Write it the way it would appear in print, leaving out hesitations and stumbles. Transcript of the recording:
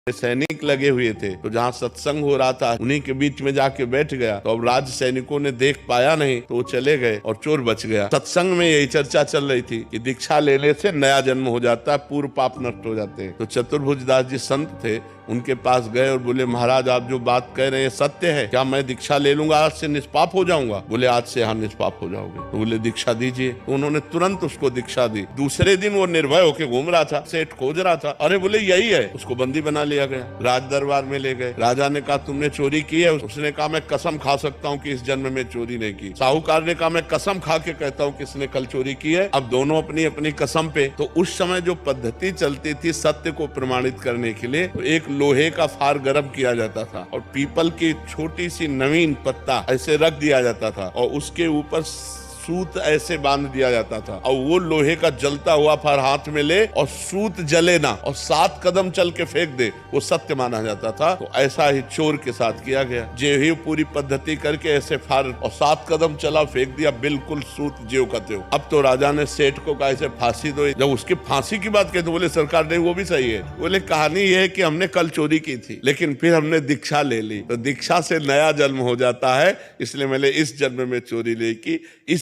सैनिक लगे हुए थे, तो जहाँ सत्संग हो रहा था उन्हीं के बीच में जाके बैठ गया। तो अब राज सैनिकों ने देख पाया नहीं, तो वो चले गए और चोर बच गया। सत्संग में यही चर्चा चल रही थी कि दीक्षा लेने से नया जन्म हो जाता है, पूर्व पाप नष्ट हो जाते हैं। तो चतुर्भुज दास जी संत थे, उनके पास गए और बोले, महाराज आप जो बात कह रहे हैं सत्य है क्या? मैं दीक्षा ले लूंगा, आज से निष्पाप हो जाऊंगा? बोले, आज से यहाँ निष्पाप हो जाओगे। तो बोले, दीक्षा दीजिए। तो उन्होंने तुरंत उसको दीक्षा दी। दूसरे दिन वो निर्भय होकर घूम रहा था, सेठ खोज रहा था। अरे बोले, यही है। उसको बंदी बना लिया गया, राज दरबार में ले गए। राजा ने कहा, तुमने चोरी की है? उसने कहा, मैं कसम खा सकता हूँ कि इस जन्म में चोरी नहीं की। साहूकार ने कहा, मैं कसम खा के कहता हूँ कि इसने कल चोरी की है। अब दोनों अपनी अपनी कसम पे। तो उस समय जो पद्धति चलती थी सत्य को प्रमाणित करने के लिए, तो एक लोहे का फार गर्म किया जाता था और पीपल की छोटी सी नवीन पत्ता ऐसे रख दिया जाता था और उसके ऊपर सूत ऐसे बांध दिया जाता था और वो लोहे का जलता हुआ फार हाथ में ले और सूत जले ना और 7 कदम चल के फेंक दे, वो सत्य माना जाता था। तो ऐसा ही चोर के साथ किया गया। जे ही पूरी पद्धति करके ऐसे फार और 7 कदम चला, फेंक दिया, बिल्कुल सूत ज्यों का त्यों। अब तो राजा ने सेठ को कहा, ऐसे फांसी दो। जब उसकी फांसी की बात कही तो बोले, सरकार नहीं, वो भी सही है। बोले, कहानी ये है कि हमने कल चोरी की थी, लेकिन फिर हमने दीक्षा ले ली, तो दीक्षा से नया जन्म हो जाता है, इसलिए मैंने इस जन्म में चोरी नहीं की। इस